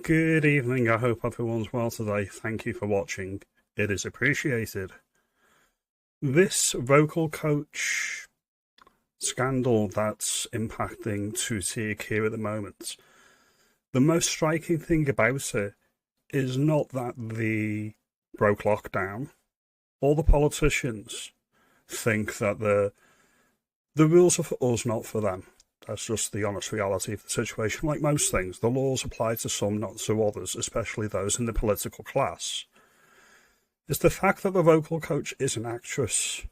Good evening, I hope everyone's well today. Thank you for watching. It is appreciated. This vocal coach scandal that's impacting two-tier Kia at the moment, the most striking thing about it is not that they broke lockdown. All the politicians think that the rules are for us, not for them. That's just the honest reality of the situation. Like most things, the laws apply to some, not to others, especially those in the political class. It's the fact that the vocal coach is an actress.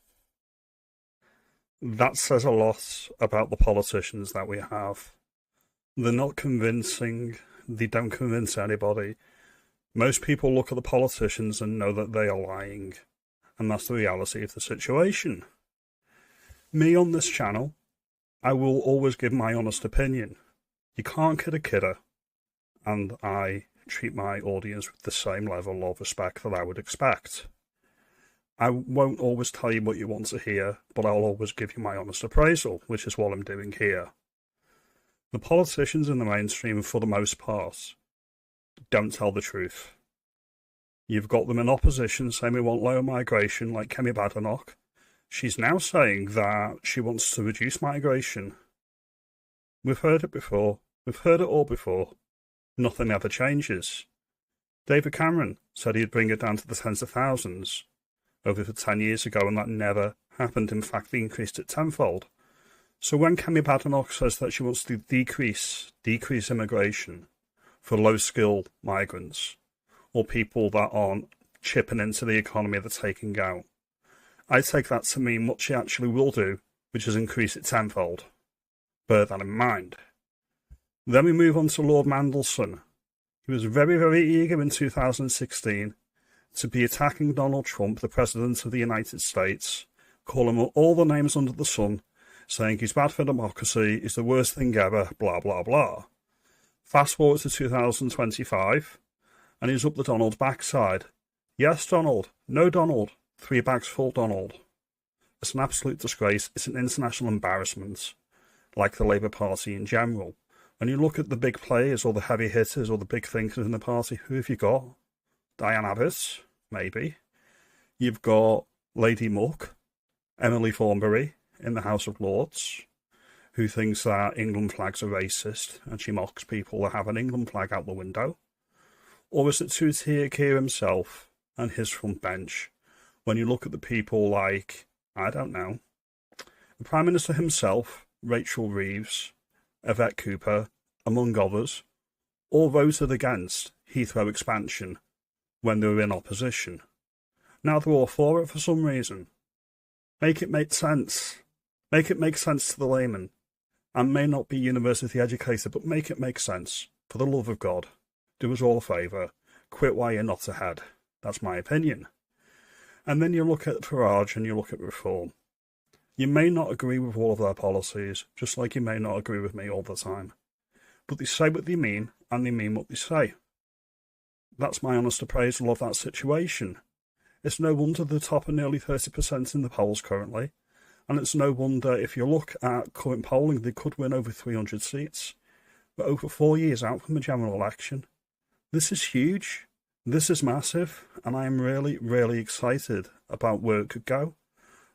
That says a lot about the politicians that we have. They're not convincing. They don't convince anybody. Most people look at the politicians and know that they are lying. And that's the reality of the situation. Me on this channel, I will always give my honest opinion. You can't kid a kidder, and I treat my audience with the same level of respect that I would expect. I won't always tell you what you want to hear, but I'll always give you my honest appraisal, which is what I'm doing here. The politicians in the mainstream, for the most part, don't tell the truth. You've got them in opposition saying we want lower migration, like Kemi Badenoch. She's now saying that she wants to reduce migration. We've heard it before. We've heard it all before. Nothing ever changes. David Cameron said he'd bring it down to the tens of thousands over 10 years ago, and that never happened. In fact, they increased it tenfold. So when Kemi Badenoch says that she wants to decrease immigration for low-skilled migrants or people that aren't chipping into the economy they're taking out, I take that to mean what she actually will do, which is increase it tenfold. Bear that in mind. Then we move on to Lord Mandelson. He was very, very eager in 2016 to be attacking Donald Trump, the President of the United States, calling him all the names under the sun, saying he's bad for democracy, he's the worst thing ever, blah, blah, blah. Fast forward to 2025, and he's up the Donald's backside. Yes, Donald. No, Donald. 3 bags full, Donald. It's an absolute disgrace. It's an international embarrassment, like the Labour Party in general. When you look at the big players or the heavy hitters or the big thinkers in the party, who have you got? Diane Abbott, maybe. You've got Lady Muck, Emily Thornberry in the House of Lords, who thinks that England flags are racist and she mocks people that have an England flag out the window. Or is it two-tier Keir himself and his front bench? When you look at the people like, I don't know, the Prime Minister himself, Rachel Reeves, Yvette Cooper, among others, all voted against Heathrow expansion when they were in opposition. Now they're all for it for some reason. Make it make sense. Make it make sense to the layman. And may not be university educated, but make it make sense. For the love of God, do us all a favour. Quit while you're not ahead. That's my opinion. And then you look at Farage and you look at Reform. You may not agree with all of their policies, just like you may not agree with me all the time. But they say what they mean, and they mean what they say. That's my honest appraisal of that situation. It's no wonder they're top of nearly 30% in the polls currently, and it's no wonder if you look at current polling, they could win over 300 seats. But over 4 years out from a general election. This is huge. This is massive, and I am really, really excited about where it could go.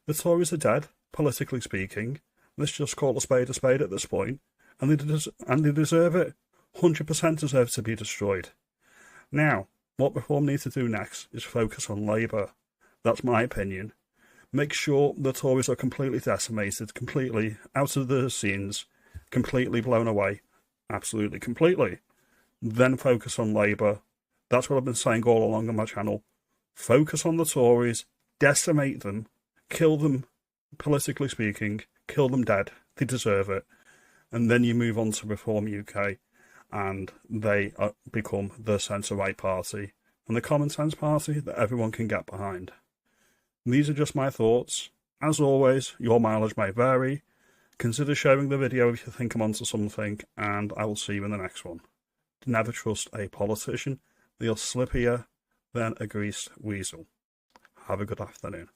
The Tories are dead, politically speaking. Let's just call a spade at this point, and they deserve it. 100% deserve to be destroyed. Now, what Reform need to do next is focus on Labour. That's my opinion. Make sure the Tories are completely decimated, completely out of the scenes, completely blown away. Absolutely, completely. Then focus on Labour. That's what I've been saying all along on my channel. Focus on the Tories, decimate them, kill them, politically speaking, kill them dead. They deserve it. And then you move on to Reform UK, and they become the centre-right party, and the common sense party that everyone can get behind. These are just my thoughts. As always, your mileage may vary. Consider sharing the video if you think I'm onto something, and I will see you in the next one. Never trust a politician. They're slippier than a greased weasel. Have a good afternoon.